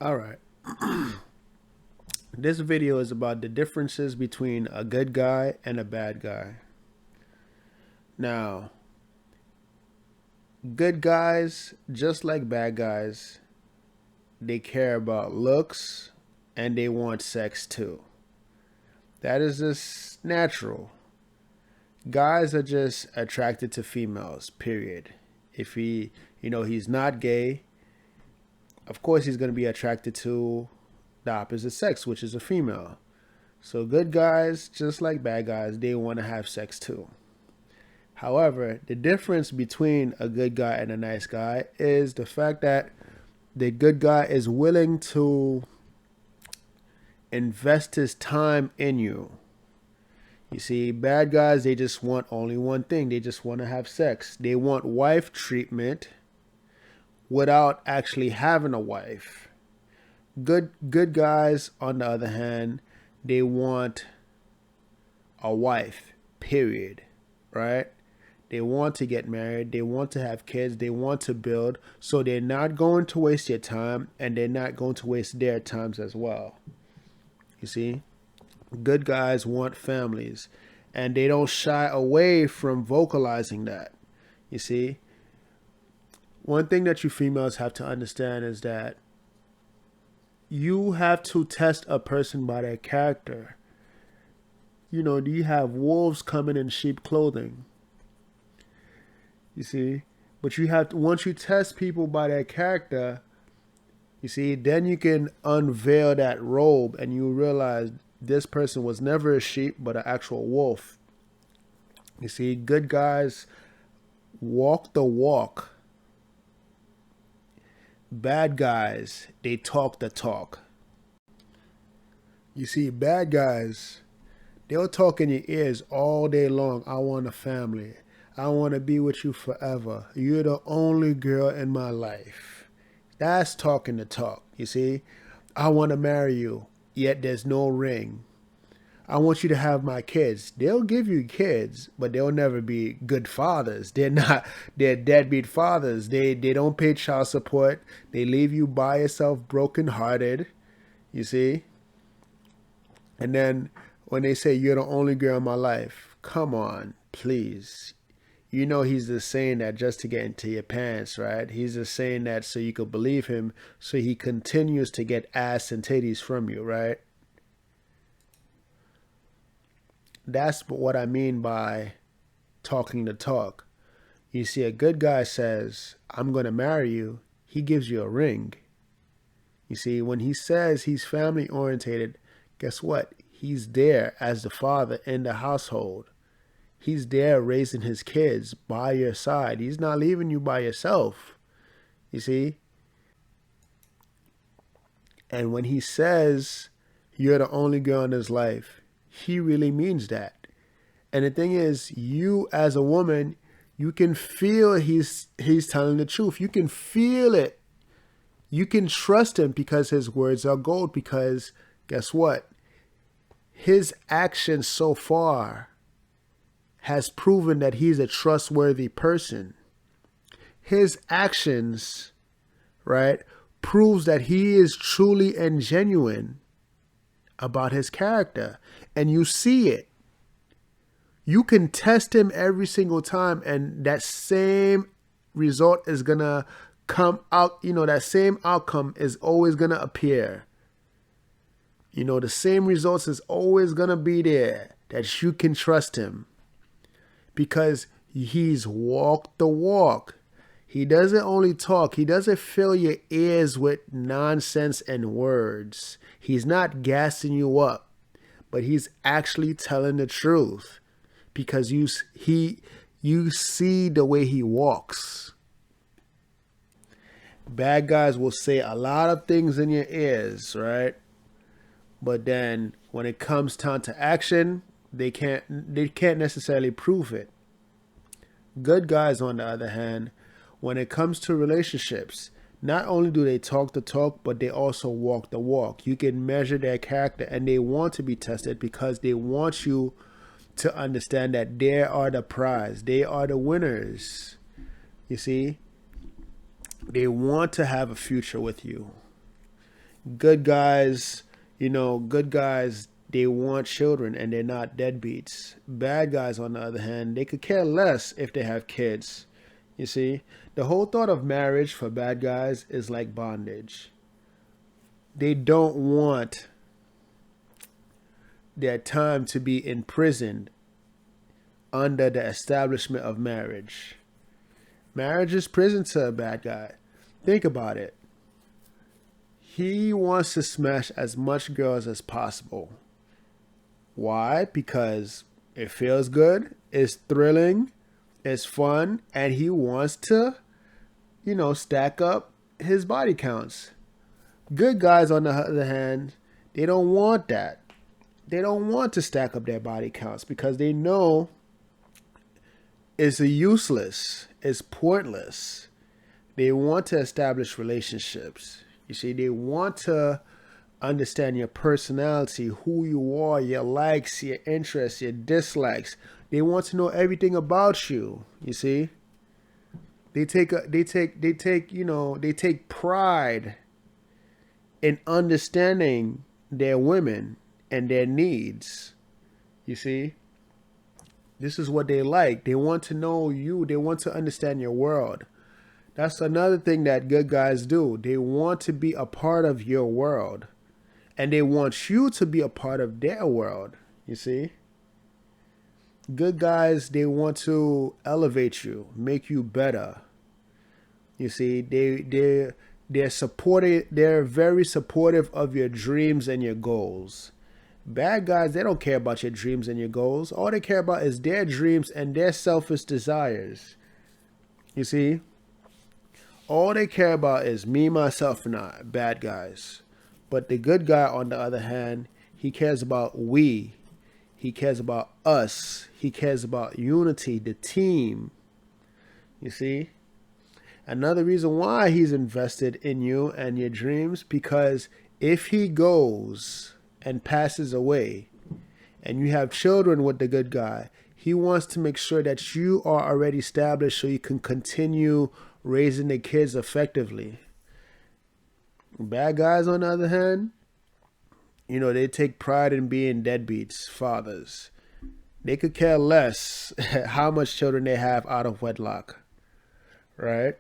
All right. This video is about the differences between a good guy and a bad guy. Now, good guys, just like bad guys, they care about looks and they want sex too. That is just natural. Guys are just attracted to females, period. If he's not gay, of course he's going to be attracted to the opposite sex, which is a female. So good guys, just like bad guys, they want to have sex too. However, the difference between a good guy and a nice guy is the fact that the good guy is willing to invest his time in you. You see, bad guys, they just want only one thing. They just want to have sex. They want wife treatment without actually having a wife. Good guys, on the other hand, they want a wife, period, right? They want to get married. They want to have kids. They want to build. So they're not going to waste your time, and they're not going to waste their times as well. You see? Good guys want families, and they don't shy away from vocalizing that. You see? One thing that you females have to understand is that you have to test a person by their character. Do you have wolves coming in sheep clothing? You see? But you have to, once you test people by their character, you see, then you can unveil that robe and you realize this person was never a sheep but an actual wolf. You see, good guys walk the walk. Bad guys, they talk the talk. You see, bad guys, they'll talk in your ears all day long. I want a family. I want to be with you forever. You're the only girl in my life. That's talking the talk, you see. I want to marry you, yet there's no ring. I want you to have my kids. They'll give you kids, but they'll never be good fathers. They're deadbeat fathers. They don't pay child support. They leave you by yourself brokenhearted, you see. And then when they say you're the only girl in my life, come on, please. He's just saying that just to get into your pants, right? He's just saying that so you could believe him, so he continues to get ass and titties from you, right? That's what I mean by talking the talk. You see, a good guy says, I'm going to marry you. He gives you a ring. You see, when he says he's family orientated, guess what? He's there as the father in the household. He's there raising his kids by your side. He's not leaving you by yourself. You see? And when he says you're the only girl in his life, he really means that. And the thing is, you as a woman, you can feel he's telling the truth. You can feel it. You can trust him because his words are gold. Because guess what? His actions so far has proven that he's a trustworthy person. His actions, right, proves that he is truly and genuine about his character. And you see it. You can test him every single time, and that same result is going to come out. That same outcome is always going to appear. The same results is always going to be there, that you can trust him. Because he's walked the walk. He doesn't only talk. He doesn't fill your ears with nonsense and words. He's not gassing you up, but he's actually telling the truth. Because you see the way he walks. Bad guys will say a lot of things in your ears, right? But then when it comes time to action, they can't necessarily prove it. Good guys, on the other hand, when it comes to relationships, not only do they talk the talk, but they also walk the walk. You can measure their character, and they want to be tested because they want you to understand that they are the prize. They are the winners. You see? They want to have a future with you. Good guys, good guys, they want children and they're not deadbeats. Bad guys, on the other hand, they could care less if they have kids. You see, the whole thought of marriage for bad guys is like bondage. They don't want their time to be imprisoned under the establishment of marriage. Marriage is prison to a bad guy. Think about it. He wants to smash as much girls as possible. Why? Because it feels good, it's thrilling, it's fun, and he wants to, stack up his body counts. Good guys, on the other hand, they don't want that. They don't want to stack up their body counts because they know it's useless, it's pointless. They want to establish relationships. You see, they want to understand your personality, who you are, your likes, your interests, your dislikes. They want to know everything about you. You see, they take pride in understanding their women and their needs. You see, this is what they like. They want to know you. They want to understand your world. That's another thing that good guys do. They want to be a part of your world. And they want you to be a part of their world. You see? Good guys, they want to elevate you, make you better. You see, they're supportive, they're very supportive of your dreams and your goals. Bad guys, they don't care about your dreams and your goals. All they care about is their dreams and their selfish desires. You see? All they care about is me, myself, and I. Bad guys. But the good guy, on the other hand, he cares about we. He cares about us. He cares about unity, the team. You see? Another reason why he's invested in you and your dreams, because if he goes and passes away and you have children with the good guy, he wants to make sure that you are already established so you can continue raising the kids effectively. Bad guys, on the other hand, they take pride in being deadbeats, fathers. They could care less how much children they have out of wedlock, right?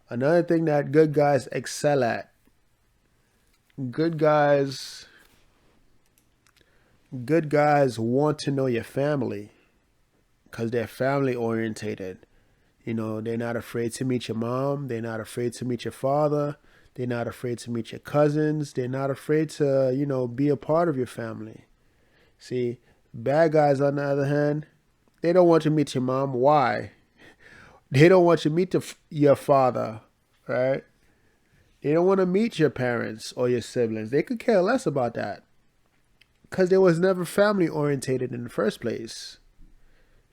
Another thing that good guys excel at. Good guys want to know your family because they're family orientated. They're not afraid to meet your mom. They're not afraid to meet your father. They're not afraid to meet your cousins. They're not afraid to, be a part of your family. See, bad guys, on the other hand, they don't want to meet your mom. Why? They don't want you to meet your father, right? They don't want to meet your parents or your siblings. They could care less about that because they was never family orientated in the first place.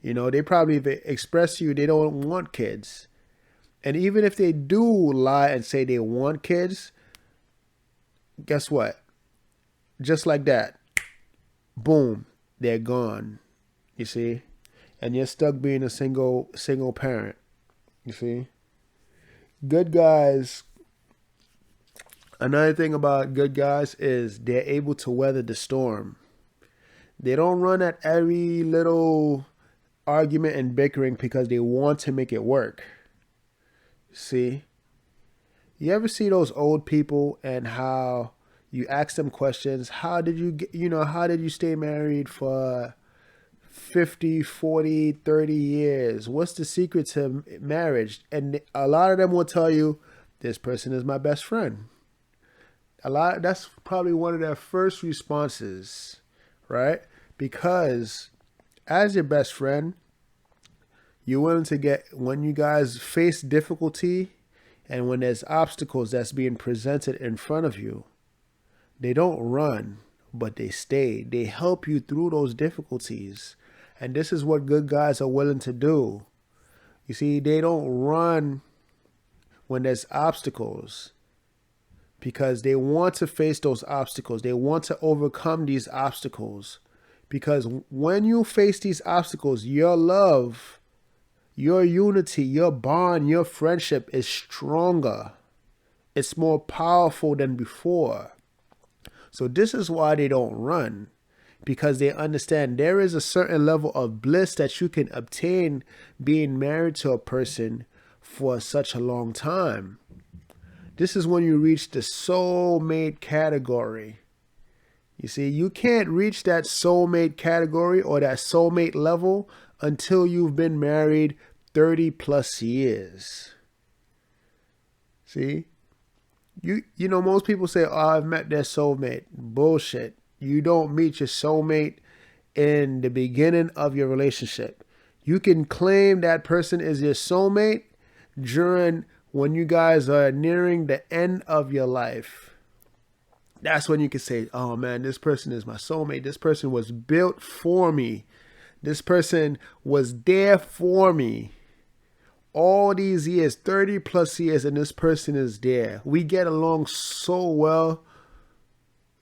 They probably express to you they don't want kids. And even if they do lie and say they want kids, guess what? Just like that, boom, they're gone. You see? And you're stuck being a single parent. You see? Good guys. Another thing about good guys is they're able to weather the storm. They don't run at every little argument and bickering because they want to make it work. See? You ever see those old people and how you ask them questions? How did you stay married for 50, 40, 30 years? What's the secret to marriage? And a lot of them will tell you, this person is my best friend. That's probably one of their first responses, right? Because as your best friend, you're willing to when you guys face difficulty and when there's obstacles that's being presented in front of you, they don't run, but they stay. They help you through those difficulties. And this is what good guys are willing to do. You see, they don't run when there's obstacles because they want to face those obstacles. They want to overcome these obstacles. Because when you face these obstacles, your love, your unity, your bond, your friendship is stronger. It's more powerful than before. So this is why they don't run, because they understand there is a certain level of bliss that you can obtain being married to a person for such a long time. This is when you reach the soulmate category. You see, you can't reach that soulmate category or that soulmate level until you've been married 30 plus years. See? You know, most people say, oh, I've met their soulmate. Bullshit. You don't meet your soulmate in the beginning of your relationship. You can claim that person is your soulmate during when you guys are nearing the end of your life. That's when you can say, oh man, this person is my soulmate. This person was built for me. This person was there for me. All these years, 30 plus years, and this person is there. We get along so well.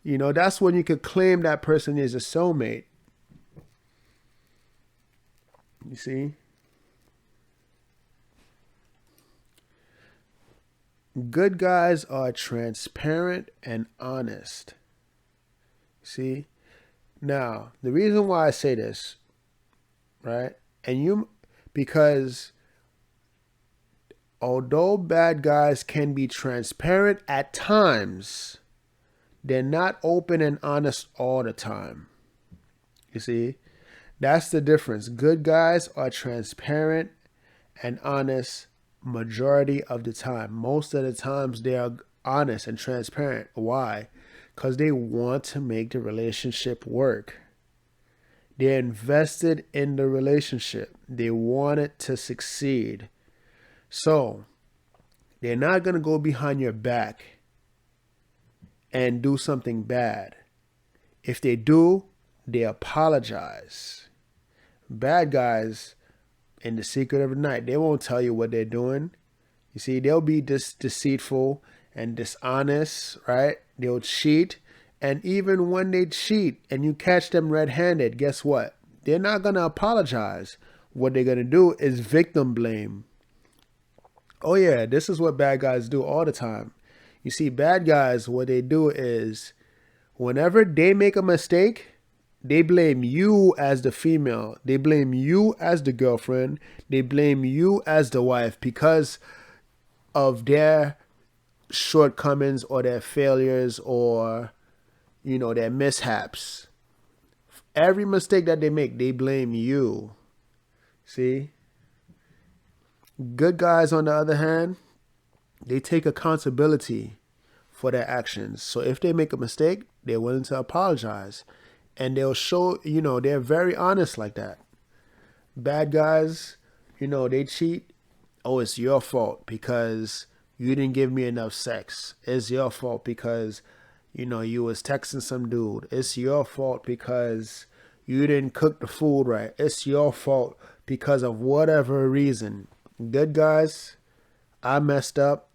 You know, that's when you could claim that person is a soulmate. You see? Good guys are transparent and honest. See? Now, the reason why I say this, right? Because although bad guys can be transparent at times, they're not open and honest all the time. You see? That's the difference. Good guys are transparent and honest majority of the time. Most of the times they are honest and transparent. Why? Because they want to make the relationship work. They're invested in the relationship. They want it to succeed. So, they're not going to go behind your back and do something bad. If they do, they apologize. Bad guys, in the secret of the night, they won't tell you what they're doing. You see, they'll be deceitful and dishonest, right? They'll cheat. And even when they cheat and you catch them red-handed, guess what? They're not going to apologize. What they're going to do is victim blame. Oh yeah, this is what bad guys do all the time. You see, bad guys, what they do is whenever they make a mistake, they blame you as the female. They blame you as the girlfriend. They blame you as the wife because of their shortcomings or their failures or, you know, their mishaps. Every mistake that they make, they blame you. See? Good guys, on the other hand, they take accountability for their actions. So if they make a mistake, they're willing to apologize. And they'll show, you know, they're very honest like that. Bad guys, you know, they cheat. Oh, it's your fault because you didn't give me enough sex. It's your fault because, you know, you was texting some dude. It's your fault because you didn't cook the food right. It's your fault because of whatever reason. Good guys, I messed up.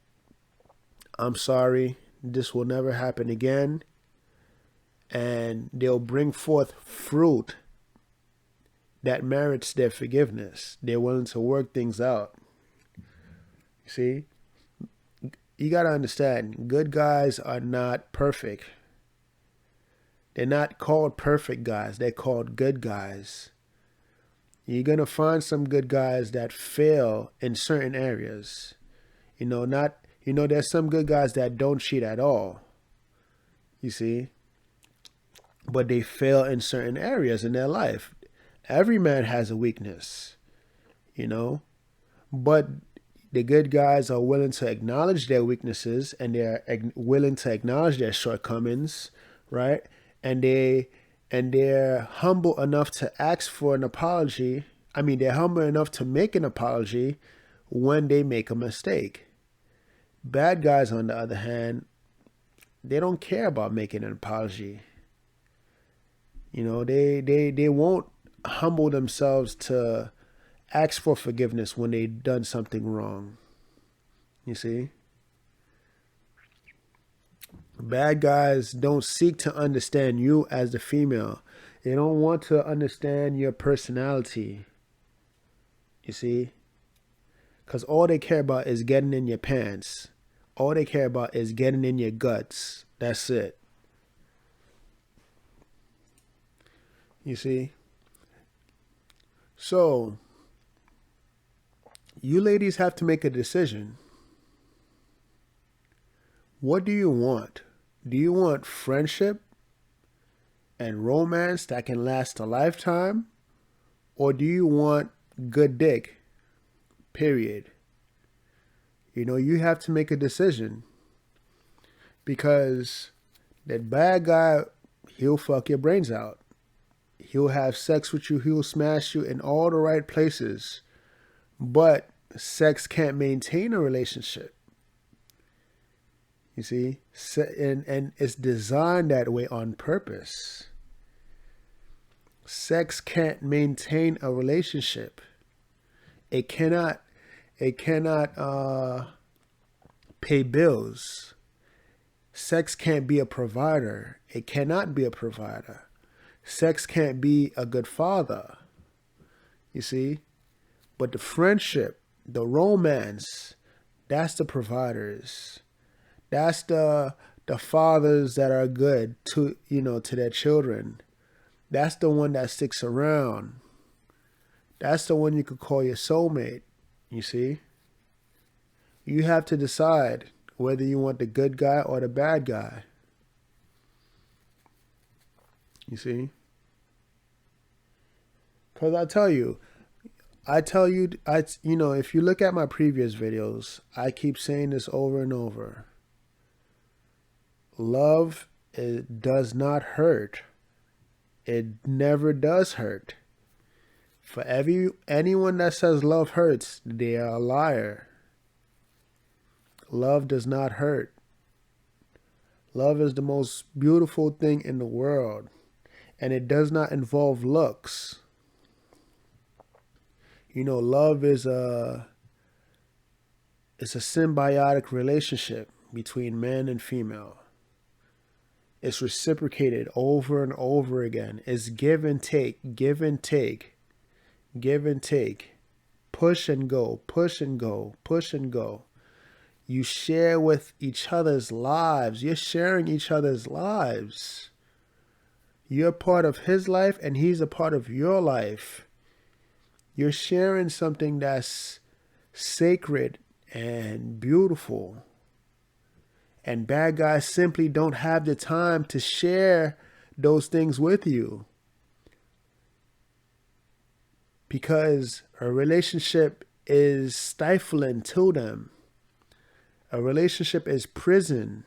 I'm sorry. This will never happen again. And they'll bring forth fruit that merits their forgiveness. They're willing to work things out. See? You got to understand, good guys are not perfect. They're not called perfect guys. They're called good guys. You're going to find some good guys that fail in certain areas. There's some good guys that don't cheat at all. You see? But they fail in certain areas in their life. Every man has a weakness, you know, but the good guys are willing to acknowledge their weaknesses and they're willing to acknowledge their shortcomings, right? And they're humble enough to ask for an apology. They're humble enough to make an apology when they make a mistake. Bad guys, on the other hand, they don't care about making an apology. You know, they won't humble themselves to ask for forgiveness when they've done something wrong. You see? Bad guys don't seek to understand you as the female. They don't want to understand your personality. You see? Because all they care about is getting in your pants. All they care about is getting in your guts. That's it. You see? So, you ladies have to make a decision. What do you want? Do you want friendship and romance that can last a lifetime? Or do you want good dick? Period. You have to make a decision. Because that bad guy, he'll fuck your brains out. He'll have sex with you. He'll smash you in all the right places. But sex can't maintain a relationship. You see? And it's designed that way on purpose. Sex can't maintain a relationship. It cannot pay bills. Sex can't be a provider. It cannot be a provider. Sex can't be a good father. You see? But the friendship, the romance, that's the providers. That's the fathers that are good to their children. That's the one that sticks around. That's the one you could call your soulmate. You see? You have to decide whether you want the good guy or the bad guy. You see? Because if you look at my previous videos, I keep saying this over and over. Love, it does not hurt. It never does hurt. For anyone that says love hurts, they are a liar. Love does not hurt. Love is the most beautiful thing in the world. And it does not involve looks. Love is a symbiotic relationship between man and female. It's reciprocated over and over again. It's give and take, give and take, give and take. Push and go, push and go, push and go. You share with each other's lives. You're sharing each other's lives. You're part of his life and he's a part of your life. You're sharing something that's sacred and beautiful. And bad guys simply don't have the time to share those things with you. Because a relationship is stifling to them. A relationship is prison.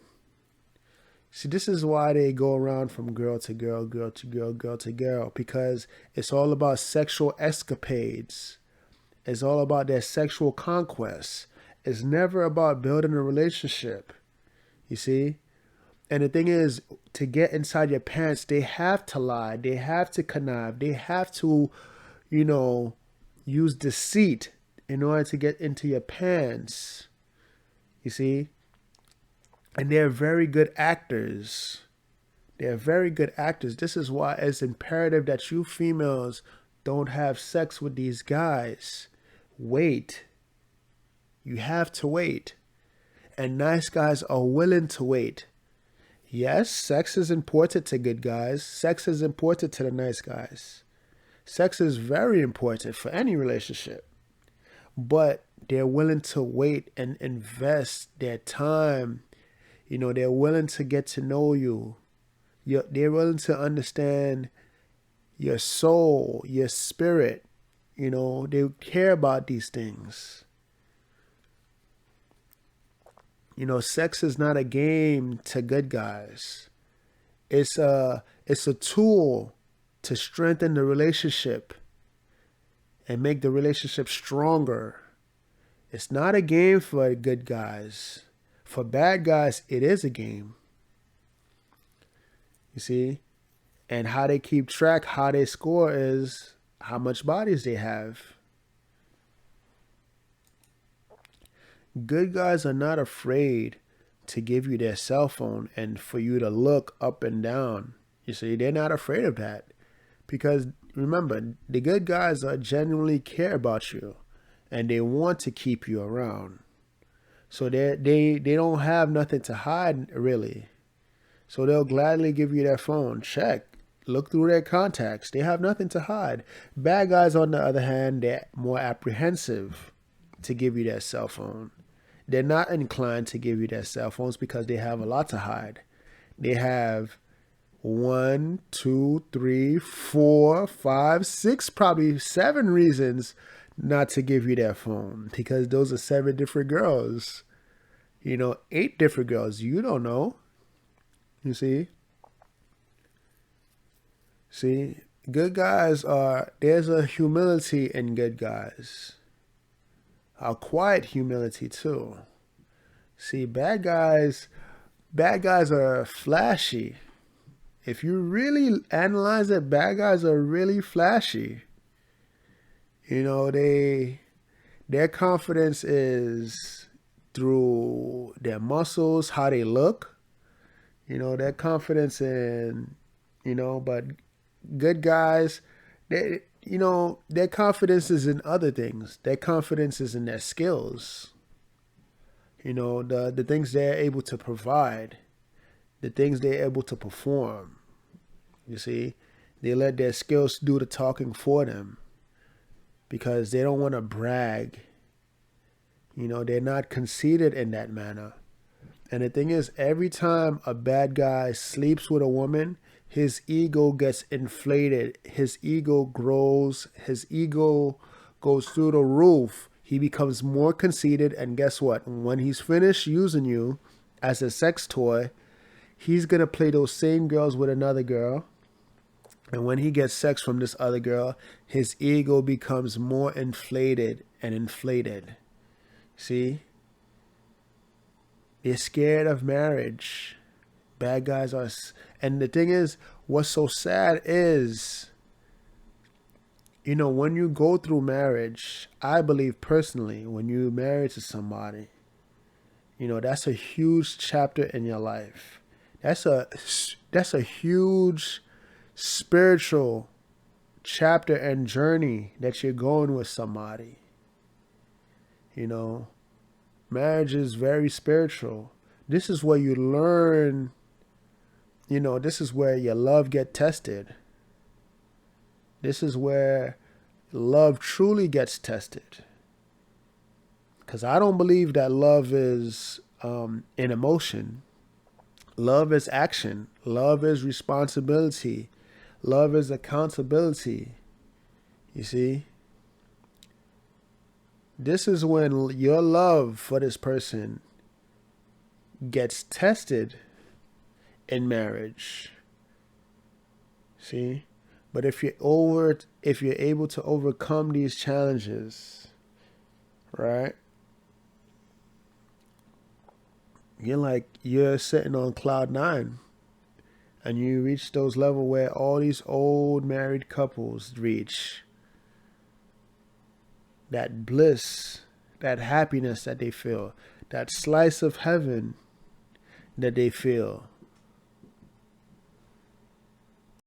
See, this is why they go around from girl to girl, girl to girl, girl to girl. Because it's all about sexual escapades. It's all about their sexual conquests. It's never about building a relationship. You see? And the thing is, to get inside your pants, they have to lie. They have to connive. They have to, use deceit in order to get into your pants. You see? And they're very good actors. They're very good actors. This is why it's imperative that you females don't have sex with these guys. Wait. You have to wait. And nice guys are willing to wait. Yes, sex is important to good guys. Sex is important to the nice guys. Sex is very important for any relationship. But they're willing to wait and invest their time. They're willing to get to know you. They're willing to understand your soul, your spirit. They care about these things. Sex is not a game to good guys. It's a tool to strengthen the relationship and make the relationship stronger. It's not a game for good guys. For bad guys, it is a game. You see? And how they keep track, how they score is how much bodies they have. Good guys are not afraid to give you their cell phone and for you to look up and down. You see, they're not afraid of that. Because remember, the good guys are genuinely care about you and they want to keep you around. So they don't have nothing to hide really. So they'll gladly give you their phone. Check. Look through their contacts. They have nothing to hide. Bad guys, on the other hand, they're more apprehensive to give you their cell phone. They're not inclined to give you their cell phones because they have a lot to hide. They have one, two, three, four, five, six, probably 7 reasons not to give you their phone because those are 7 different girls. 8 different girls. You don't know. You see? See, good guys there's a humility in good guys. A quiet humility too. See, bad guys are flashy. If you really analyze it, bad guys are really flashy. Their confidence is through their muscles, how they look. Their confidence in, but good guys, their confidence is in other things. Their confidence is in their skills. The things they're able to provide, the things they're able to perform. You see, they let their skills do the talking for them because they don't want to brag. They're not conceited in that manner. And the thing is, every time a bad guy sleeps with a woman, his ego gets inflated. His ego grows. His ego goes through the roof. He becomes more conceited. And guess what? When he's finished using you as a sex toy, he's going to play those same girls with another girl. And when he gets sex from this other girl, his ego becomes more inflated and inflated. See? They're scared of marriage. Bad guys are. And the thing is, what's so sad is, when you go through marriage, I believe personally, when you marry to somebody, that's a huge chapter in your life. That's a huge spiritual chapter and journey that you're going with somebody. Marriage is very spiritual. This is where you learn, this is where your love get tested. This is where love truly gets tested. Because I don't believe that love is an emotion. Love is action. Love is responsibility. Love is accountability. You see? This is when your love for this person gets tested in marriage. See? But if you're able to overcome these challenges, right? You're sitting on cloud 9 and you reach those levels where all these old married couples reach. That bliss, that happiness that they feel, that slice of heaven that they feel.